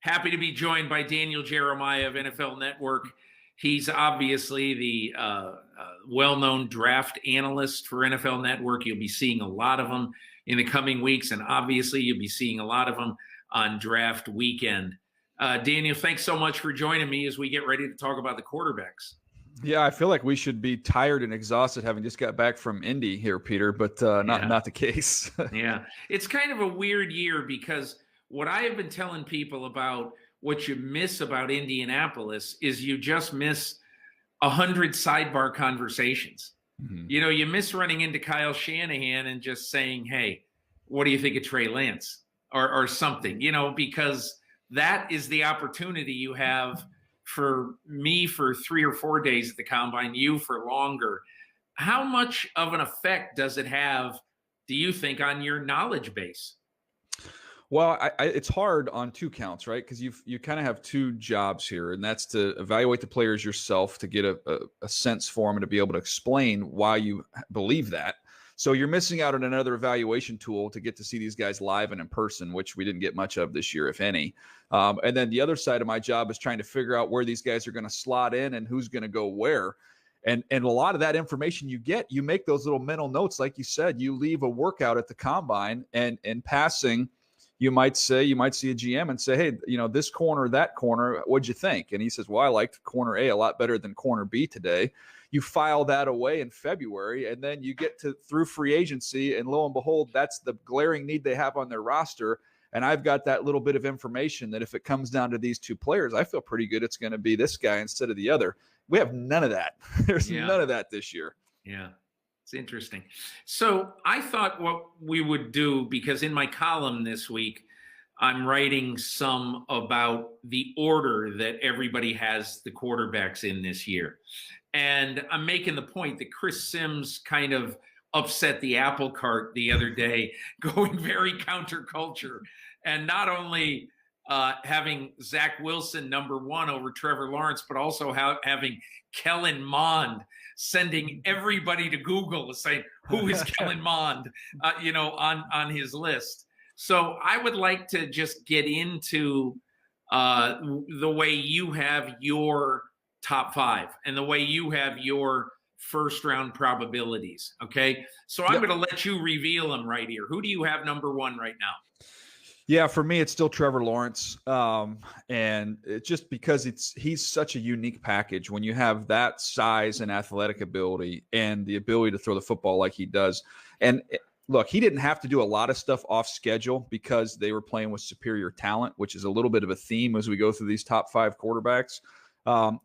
Happy to be joined by Daniel Jeremiah of NFL Network. He's obviously the well-known draft analyst for NFL Network. You'll be seeing a lot of them in the coming weeks, and obviously you'll be seeing a lot of them on draft weekend. Daniel, thanks so much for joining me as we get ready to talk about the quarterbacks. Yeah, I feel like we should be tired and exhausted having just got back from Indy here, Peter, but not the case. Yeah, it's kind of a weird year because what I have been telling people about what you miss about Indianapolis is you just miss 100 sidebar conversations. Mm-hmm. You know, you miss running into Kyle Shanahan and just saying, hey, what do you think of Trey Lance or something, you know, because that is the opportunity you have for me for 3 or 4 days at the combine, you for longer. How much of an effect does it have, do you think, on your knowledge base? Well, it's hard on two counts, right? Because you kind of have two jobs here, and that's to evaluate the players yourself to get a sense for them and to be able to explain why you believe that. So you're missing out on another evaluation tool to get to see these guys live and in person, which we didn't get much of this year, if any. And then the other side of my job is trying to figure out where these guys are going to slot in and who's going to go where. And a lot of that information you get, you make those little mental notes. Like you said, you leave a workout at the combine, and in passing, you might see a GM and say, hey, you know, this corner, that corner, what'd you think? And he says, well, I liked corner A a lot better than corner B today. You file that away in February, and then you get through free agency, and lo and behold, that's the glaring need they have on their roster. And I've got that little bit of information that if it comes down to these two players, I feel pretty good it's going to be this guy instead of the other. We have none of that. There's none of that this year. Yeah. It's interesting. So I thought what we would do, because in my column this week, I'm writing some about the order that everybody has the quarterbacks in this year. And I'm making the point that Chris Sims kind of upset the apple cart the other day, going very counterculture. And not only having Zach Wilson number one over Trevor Lawrence, but also having Kellen Mond sending everybody to Google saying, who is Kellen Mond, on his list. So I would like to just get into the way you have your top five and the way you have your first round probabilities. Okay. So I'm going to let you reveal them right here. Who do you have number one right now? Yeah, for me, it's still Trevor Lawrence. And it's just because he's such a unique package when you have that size and athletic ability and the ability to throw the football like he does. And look, he didn't have to do a lot of stuff off schedule because they were playing with superior talent, which is a little bit of a theme as we go through these top five quarterbacks.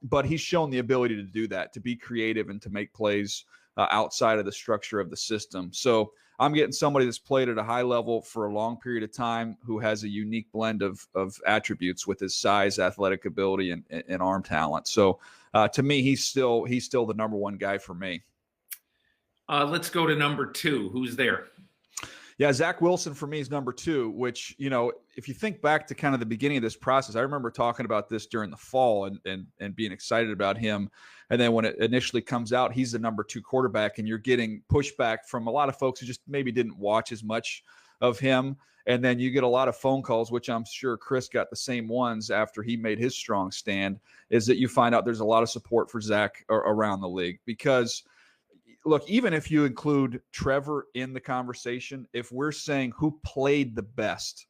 But he's shown the ability to do that, to be creative and to make plays outside of the structure of the system. So I'm getting somebody that's played at a high level for a long period of time who has a unique blend of attributes with his size, athletic ability, and arm talent. So to me, he's still the number one guy for me. Let's go to number two. Who's there? Yeah, Zach Wilson for me is number two, which, you know, if you think back to kind of the beginning of this process, I remember talking about this during the fall and being excited about him. And then when it initially comes out, he's the number two quarterback, and you're getting pushback from a lot of folks who just maybe didn't watch as much of him. And then you get a lot of phone calls, which I'm sure Chris got the same ones after he made his strong stand, is that you find out there's a lot of support for Zach around the league. Because look, even if you include Trevor in the conversation, if we're saying who played the best,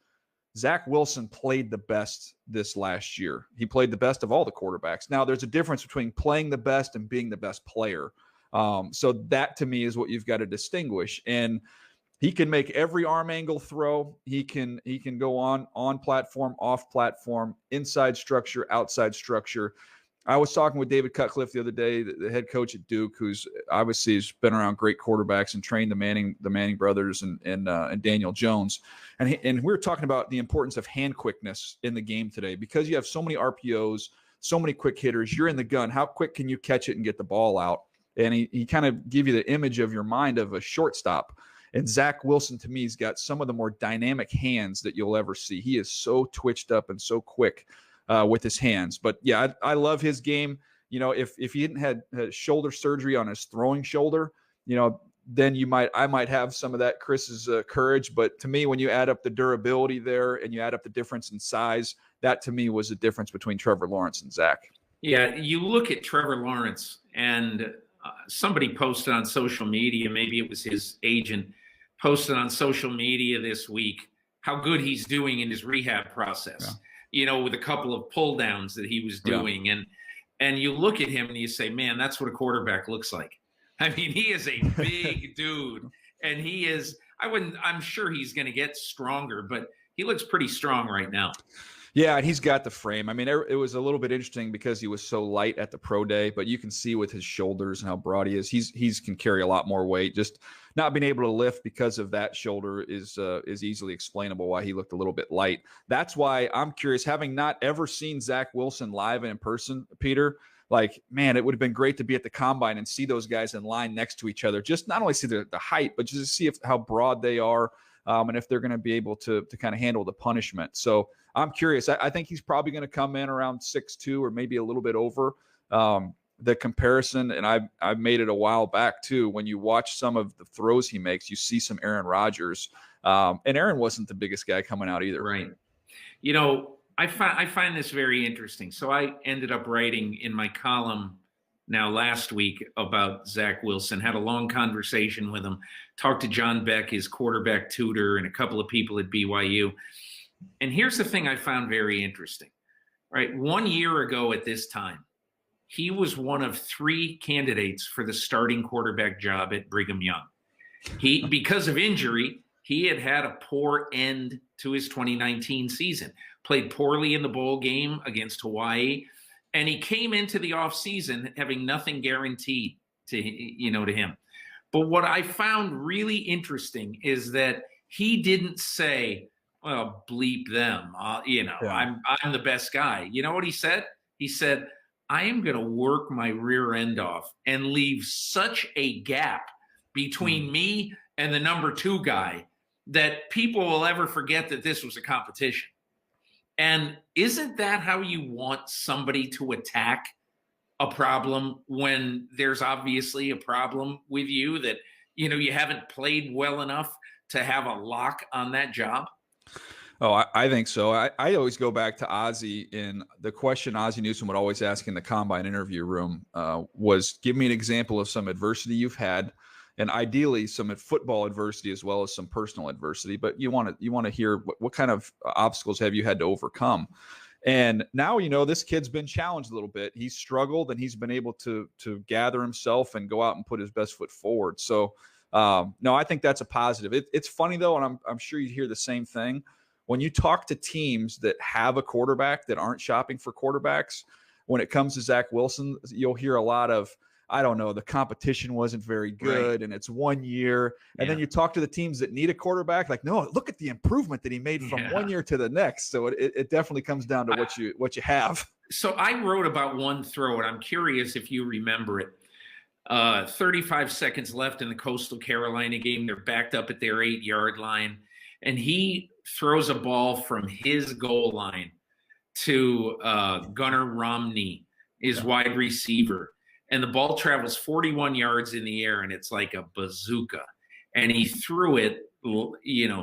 Zach Wilson played the best this last year. He played the best of all the quarterbacks. Now, there's a difference between playing the best and being the best player. So that, to me, is what you've got to distinguish. And he can make every arm angle throw. He can go on platform, off platform, inside structure, outside structure. I was talking with David Cutcliffe the other day, the head coach at Duke, who's obviously has been around great quarterbacks and trained the Manning brothers and Daniel Jones. And we were talking about the importance of hand quickness in the game today, because you have so many RPOs, so many quick hitters. You're in the gun. How quick can you catch it and get the ball out? And he kind of give you the image of your mind of a shortstop. And Zach Wilson, to me, has got some of the more dynamic hands that you'll ever see. He is so twitched up and so quick with his hands. But yeah, I love his game. You know, if he hadn't had shoulder surgery on his throwing shoulder, you know, then I might have some of that Chris's courage. But to me, when you add up the durability there and you add up the difference in size, that to me was the difference between Trevor Lawrence and Zach. Yeah, you look at Trevor Lawrence, and somebody posted on social media, maybe it was his agent, posted on social media this week how good he's doing in his rehab process, with a couple of pull downs that he was doing. And you look at him and you say, man, that's what a quarterback looks like. I mean, he is a big dude, and I'm sure he's going to get stronger, but he looks pretty strong right now. Yeah, and he's got the frame. I mean, it was a little bit interesting because he was so light at the pro day, but you can see with his shoulders and how broad he is, he's can carry a lot more weight. Just not being able to lift because of that shoulder is easily explainable why he looked a little bit light. That's why I'm curious, having not ever seen Zach Wilson live and in person, Peter, like, man, it would have been great to be at the combine and see those guys in line next to each other. Just not only see the height, but just to see how broad they are. And if they're going to be able to kind of handle the punishment. So I'm curious. I think he's probably going to come in around 6'2" or maybe a little bit over. The comparison, and I've made it a while back too, when you watch some of the throws he makes, you see some Aaron Rodgers. And Aaron wasn't the biggest guy coming out either. Right. I find this very interesting. So I ended up writing in my column now last week about Zach Wilson, had a long conversation with him, talked to John Beck, his quarterback tutor, and a couple of people at BYU. And here's the thing I found very interesting, right? 1 year ago at this time, he was one of 3 candidates for the starting quarterback job at Brigham Young. Because of injury, he had a poor end to his 2019 season, played poorly in the bowl game against Hawaii. And he came into the offseason having nothing guaranteed to him. But what I found really interesting is that he didn't say, well, bleep them. I'm the best guy. You know what he said? He said, I am going to work my rear end off and leave such a gap between me and the number 2 guy that people will ever forget that this was a competition. And isn't that how you want somebody to attack a problem when there's obviously a problem with you that, you haven't played well enough to have a lock on that job? Oh, I think so. I always go back to Ozzie, and the question Ozzie Newsome would always ask in the combine interview room was, give me an example of some adversity you've had, and ideally some football adversity as well as some personal adversity. But you want to hear what kind of obstacles have you had to overcome. And now, this kid's been challenged a little bit. He's struggled, and he's been able to gather himself and go out and put his best foot forward. So, no, I think that's a positive. It's funny, though, and I'm sure you hear the same thing. When you talk to teams that have a quarterback that aren't shopping for quarterbacks, when it comes to Zach Wilson, you'll hear a lot of, I don't know, the competition wasn't very good, right, and it's 1 year. And then you talk to the teams that need a quarterback, like, no, look at the improvement that he made from 1 year to the next. So it definitely comes down to what you have. So I wrote about one throw, and I'm curious if you remember it. 35 seconds left in the Coastal Carolina game. They're backed up at their 8-yard line, and he throws a ball from his goal line to Gunnar Romney, his wide receiver. And the ball travels 41 yards in the air, and it's like a bazooka. And he threw it,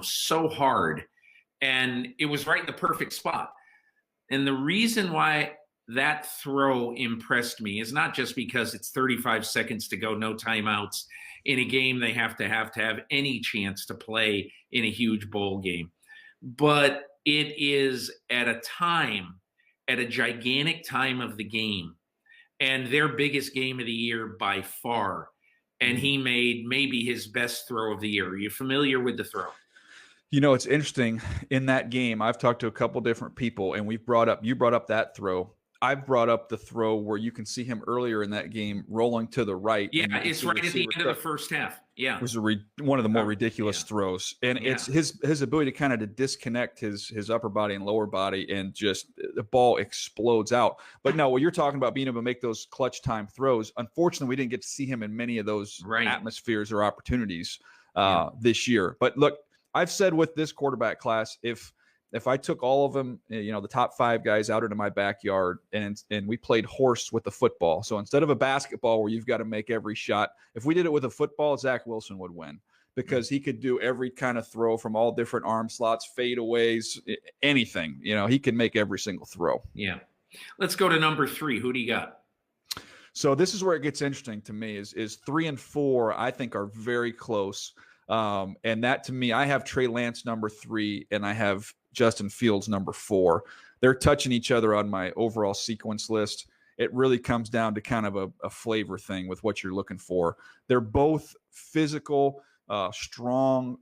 so hard. And it was right in the perfect spot. And the reason why that throw impressed me is not just because it's 35 seconds to go, no timeouts. In a game they have to have any chance to play in a huge bowl game. But it is at a gigantic time of the game, and their biggest game of the year by far. And he made maybe his best throw of the year. Are you familiar with the throw? It's interesting. In that game, I've talked to a couple different people, and you brought up that throw. I've brought up the throw where you can see him earlier in that game rolling to the right. Yeah, it's right at the end of the first half. Yeah, it was one of the more ridiculous throws, and it's his ability to kind of disconnect his upper body and lower body, and just the ball explodes out. But no, what you're talking about, being able to make those clutch time throws, unfortunately, we didn't get to see him in many of those atmospheres or opportunities this year. But look, I've said with this quarterback class, if I took all of them, the top 5 guys out into my backyard and we played horse with the football. So instead of a basketball where you've got to make every shot, if we did it with a football, Zach Wilson would win, because he could do every kind of throw from all different arm slots, fadeaways, anything. He can make every single throw. Yeah. Let's go to number 3. Who do you got? So this is where it gets interesting to me is 3 and 4, I think, are very close. And that, to me, I have Trey Lance number 3 and I have Justin Fields number 4. They're touching each other on my overall sequence list. It really comes down to kind of a flavor thing with what you're looking for. They're both physical, strong,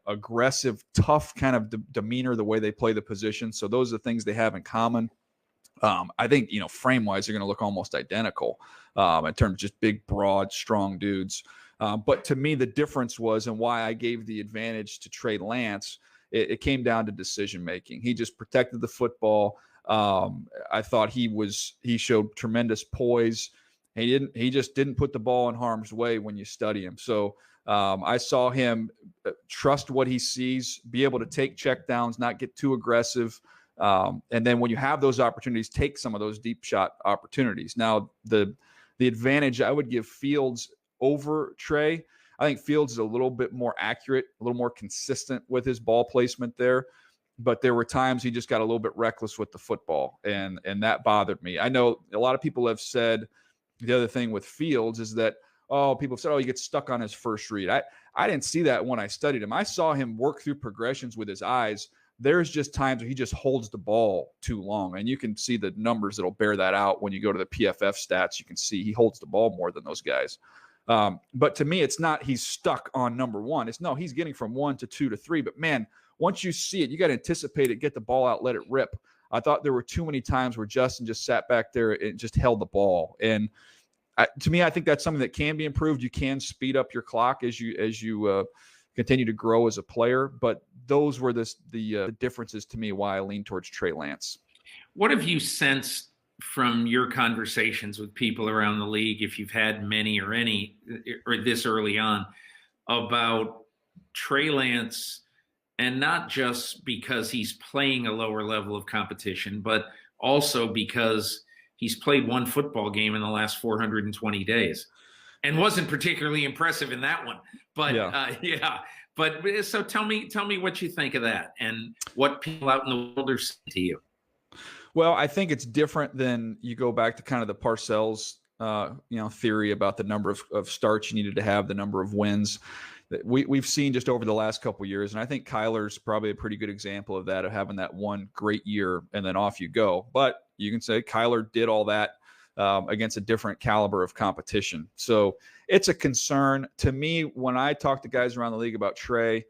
aggressive, tough kind of demeanor, the way they play the position. So those are the things they have in common. I think, frame-wise, they're going to look almost identical in terms of just big, broad, strong dudes. But to me, the difference was, and why I gave the advantage to Trey Lance, it came down to decision-making. He just protected the football. I thought he showed tremendous poise. He just didn't put the ball in harm's way when you study him. So I saw him trust what he sees, be able to take checkdowns, not get too aggressive. And then when you have those opportunities, take some of those deep shot opportunities. Now, the advantage I would give Fields over Trey, I think Fields is a little bit more accurate, a little more consistent with his ball placement there. But there were times he just got a little bit reckless with the football, and that bothered me. I know a lot of people have said the other thing with Fields is that, people have said, he gets stuck on his first read. I didn't see that when I studied him. I saw him work through progressions with his eyes. There's just times where he just holds the ball too long, and you can see the numbers that'll bear that out when you go to the PFF stats. You can see he holds the ball more than those guys. But to me, it's not he's stuck on number 1. He's getting from 1 to 2 to 3. But, man, once you see it, you got to anticipate it, get the ball out, let it rip. I thought there were too many times where Justin just sat back there and just held the ball. And to me, I think that's something that can be improved. You can speed up your clock as you continue to grow as a player. But those were the differences to me why I lean towards Trey Lance. What have you sensed from your conversations with people around the league, if you've had many or any, or this early on, about Trey Lance? And not just because he's playing a lower level of competition, but also because he's played one football game in the last 420 days and wasn't particularly impressive in that one. But yeah. But so tell me what you think of that and what people out in the world are saying to you. Well, I think it's different than you go back to kind of the Parcells, theory about the number of starts you needed to have, the number of wins. We've seen just over the last couple of years, and I think Kyler's probably a pretty good example of that, of having that one great year and then off you go. But you can say Kyler did all that against a different caliber of competition. So it's a concern to me when I talk to guys around the league about Trey.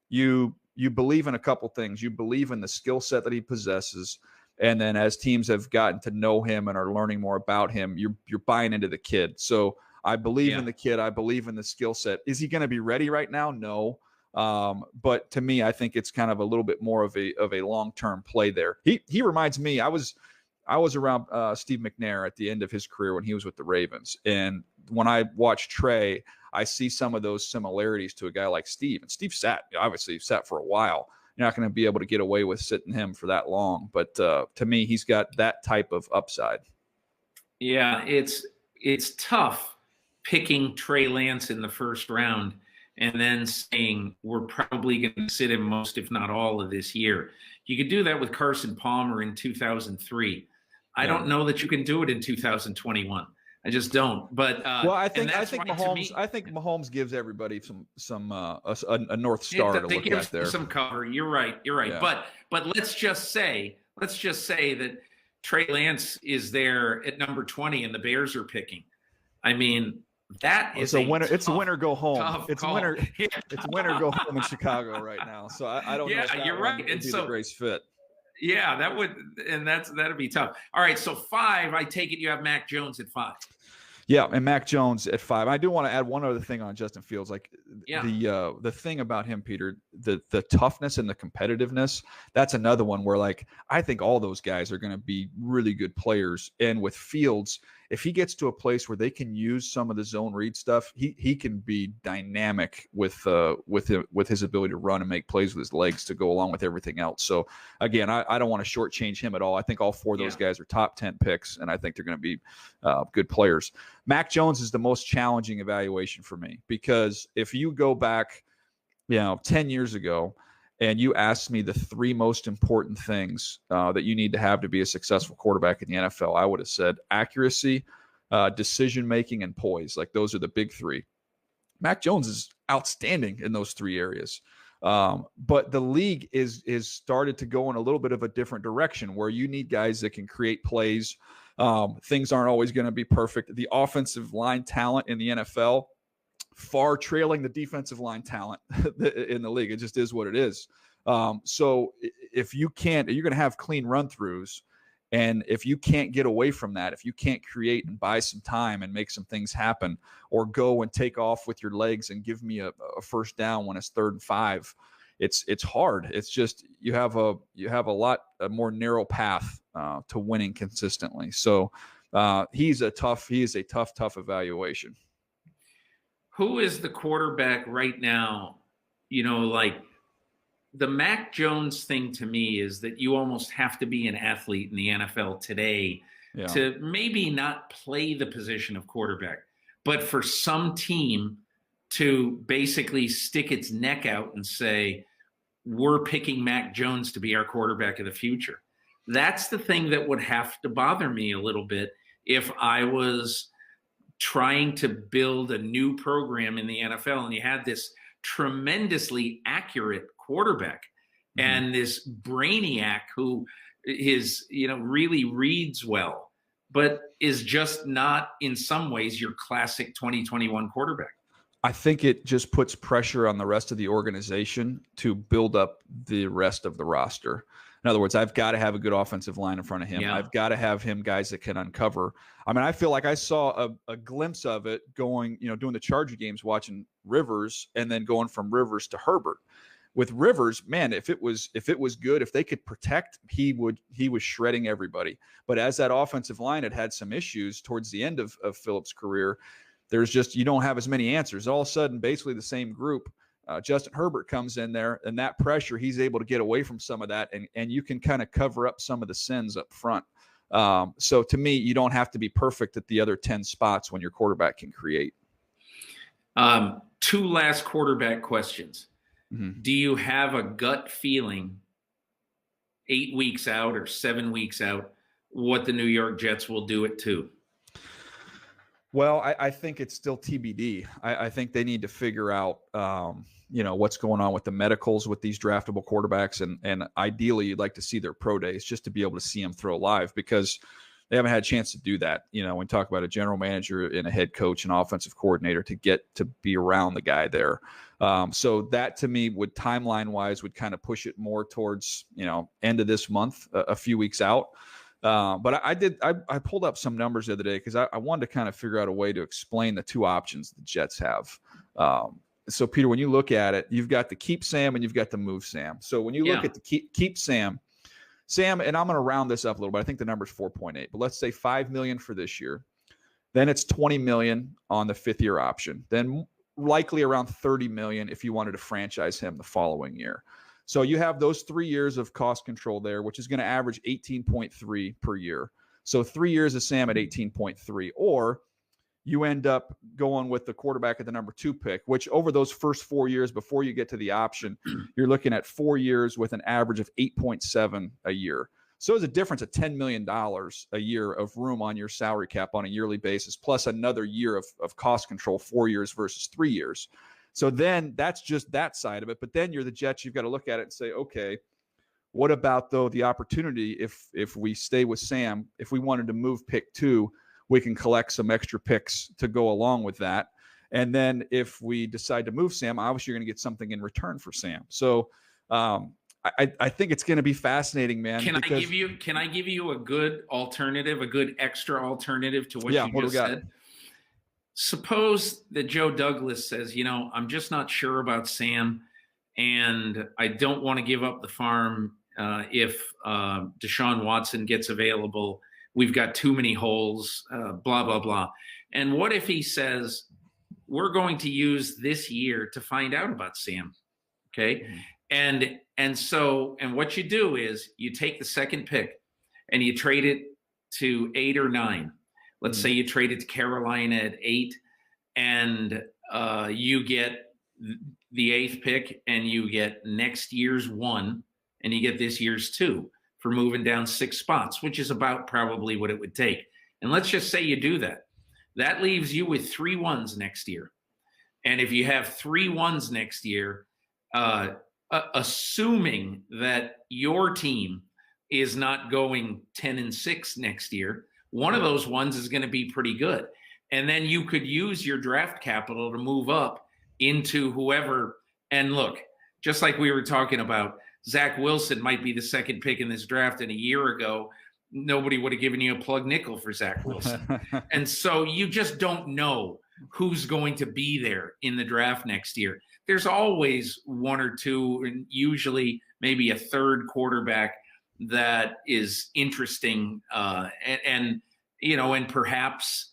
You believe in a couple things. You believe in the skill set that he possesses, and then as teams have gotten to know him and are learning more about him, you're buying into the kid. So I believe in the kid. I believe in the skill set. Is he going to be ready right now? No. But to me, I think it's kind of a little bit more of a long-term play there. He reminds me, I was around Steve McNair at the end of his career when he was with the Ravens. And when I watch Trey, I see some of those similarities to a guy like Steve. And Steve obviously sat for a while. You're not going to be able to get away with sitting him for that long. But to me, he's got that type of upside. Yeah, it's tough picking Trey Lance in the first round and then saying we're probably going to sit him most, if not all, of this year. You could do that with Carson Palmer in 2003. I don't know that you can do it in 2021. I just don't. But I think Mahomes gives everybody a North Star to look at there. Some cover. You're right. Yeah. But let's just say that Trey Lance is there at number 20 and the Bears are picking. I mean, that is a winner. It's a winner go home. It's call. winner. Yeah. It's winner go home in Chicago right now. So I don't know. Yeah, you're right. And so the greatest fit. Yeah, that'd be tough. All right, so 5. I take it you have Mac Jones at 5. Yeah, and Mac Jones at 5. I do want to add one other thing on Justin Fields. The thing about him, Peter, the toughness and the competitiveness, that's another one where I think all those guys are going to be really good players. And with Fields, if he gets to a place where they can use some of the zone read stuff, he can be dynamic with his ability to run and make plays with his legs to go along with everything else. So again, I don't want to shortchange him at all. I think all 4 of those guys are top 10 picks, and I think they're going to be good players. Mac Jones is the most challenging evaluation for me because if you go back 10 years ago, and you asked me the three most important things that you need to have to be a successful quarterback in the NFL, I would have said accuracy, decision-making, and poise. Like, those are the big three. Mac Jones is outstanding in those three areas. But the league is started to go in a little bit of a different direction where you need guys that can create plays. Things aren't always going to be perfect. The offensive line talent in the NFL far trailing the defensive line talent in the league. It just is what it is. So if you can't, you're going to have clean run throughs. And if you can't get away from that, if you can't create and buy some time and make some things happen, or go and take off with your legs and give me a first down when it's 3rd and 5, it's hard. It's just you have a more narrow path to winning consistently. So he is a tough evaluation. Who is the quarterback right now? Like, the Mac Jones thing to me is that you almost have to be an athlete in the NFL today to maybe not play the position of quarterback, but for some team to basically stick its neck out and say, we're picking Mac Jones to be our quarterback of the future. That's the thing that would have to bother me a little bit if I was trying to build a new program in the NFL and you had this tremendously accurate quarterback and this brainiac who is, really reads well, but is just not in some ways your classic 2021 quarterback. I think it just puts pressure on the rest of the organization to build up the rest of the roster. In other words, I've got to have a good offensive line in front of him. Yeah. I've got to have him guys that can uncover. I mean, I feel like I saw a glimpse of it going, doing the Charger games, watching Rivers, and then going from Rivers to Herbert. With Rivers, man, if it was good, if they could protect, he was shredding everybody. But as that offensive line had some issues towards the end of Phillips' career, there's just, you don't have as many answers. All of a sudden, basically the same group. Justin Herbert comes in there, and that pressure, he's able to get away from some of that, and you can kind of cover up some of the sins up front. So to me, you don't have to be perfect at the other 10 spots when your quarterback can create. 2 last quarterback questions. Mm-hmm. Do you have a gut feeling 8 weeks out or 7 weeks out what the New York Jets will do at 2? Well, I think it's still TBD. I think they need to figure out, what's going on with the medicals with these draftable quarterbacks. And ideally, you'd like to see their pro days just to be able to see them throw live, because they haven't had a chance to do that. When we talk about a general manager and a head coach and offensive coordinator to get to be around the guy there. So that to me would timeline wise would kind of push it more towards, end of this month, a few weeks out. But I pulled up some numbers the other day because I wanted to kind of figure out a way to explain the 2 options the Jets have. So Peter, when you look at it, you've got the keep Sam and you've got the move Sam. So when you look at the keep Sam, and I'm going to round this up a little bit. I think the number is 4.8, but let's say $5 million for this year. Then it's $20 million on the 5th year option. Then likely around $30 million if you wanted to franchise him the following year. So you have those 3 years of cost control there, which is going to average 18.3 per year. So 3 years of Sam at 18.3, or you end up going with the quarterback at the number 2 pick, which over those first 4 years before you get to the option, you're looking at 4 years with an average of 8.7 a year. So there's a difference of $10 million a year of room on your salary cap on a yearly basis, plus another year of cost control, 4 years versus 3 years. So then that's just that side of it. But then you're the Jets. You've got to look at it and say, okay, what about, though, the opportunity if we stay with Sam, if we wanted to move pick 2, we can collect some extra picks to go along with that. And then if we decide to move Sam, obviously you're going to get something in return for Sam. So I think it's going to be fascinating, man. Can I give you a good alternative, a good extra alternative to what you just said? Suppose that Joe Douglas says, I'm just not sure about Sam, and I don't want to give up the farm if Deshaun Watson gets available. We've got too many holes, blah, blah, blah. And what if he says, we're going to use this year to find out about Sam, okay? Mm-hmm. And what you do is you take the 2nd pick and you trade it to 8 or 9. Let's say you trade it to Carolina at 8, and you get the 8th pick and you get next year's 1 and you get this year's 2 for moving down 6 spots, which is about probably what it would take. And let's just say you do that. That leaves you with 3 1s next year. And if you have 3 1s next year, assuming that your team is not going 10-6 next year, one of those ones is going to be pretty good. And then you could use your draft capital to move up into whoever. And look, just like we were talking about, Zach Wilson might be the 2nd pick in this draft, and a year ago, nobody would have given you a plug nickel for Zach Wilson. And so you just don't know who's going to be there in the draft next year. There's always 1 or 2, and usually maybe a 3rd quarterback that is interesting, and perhaps,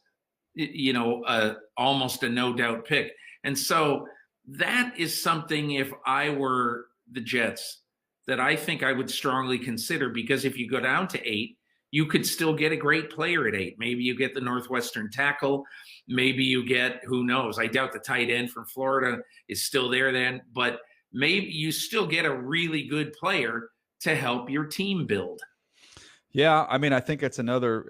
almost a no doubt pick. And so that is something, if I were the Jets, that I think I would strongly consider, because if you go down to 8, you could still get a great player at 8. Maybe you get the Northwestern tackle. Maybe you get, who knows? I doubt the tight end from Florida is still there then, but maybe you still get a really good player to help your team build. Yeah, I mean, I think it's another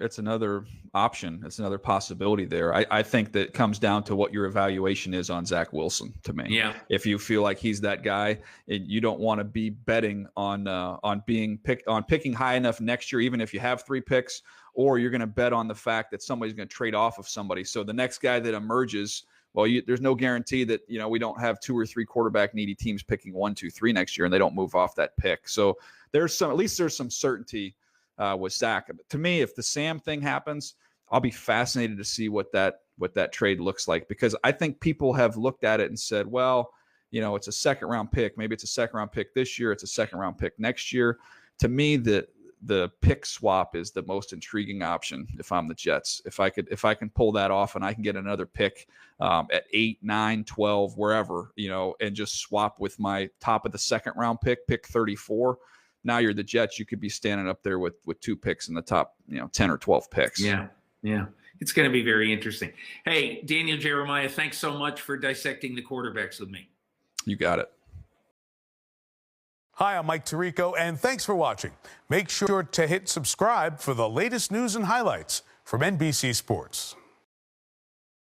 option. It's another possibility there. I think that it comes down to what your evaluation is on Zach Wilson, to me. Yeah. If you feel like he's that guy, you don't want to be betting on picking high enough next year, even if you have 3 picks, or you're going to bet on the fact that somebody's going to trade off of somebody. So the next guy that emerges, well, there's no guarantee that, we don't have 2 or 3 quarterback needy teams picking 1, 2, 3 next year, and they don't move off that pick. So at least there's some certainty with Zach. To me, if the Sam thing happens, I'll be fascinated to see what that trade looks like, because I think people have looked at it and said, well, it's a 2nd round pick. Maybe it's a 2nd round pick this year. It's a 2nd round pick next year. To me, the pick swap is the most intriguing option if I'm the Jets. If I can pull that off and I can get another pick at 8, 9, 12, wherever, and just swap with my top of the 2nd round pick 34. Now you're the Jets. You could be standing up there with 2 picks in the top, 10 or 12 picks. Yeah. It's going to be very interesting. Hey, Daniel Jeremiah, thanks so much for dissecting the quarterbacks with me. You got it. Hi, I'm Mike Tirico, and thanks for watching. Make sure to hit subscribe for the latest news and highlights from NBC Sports.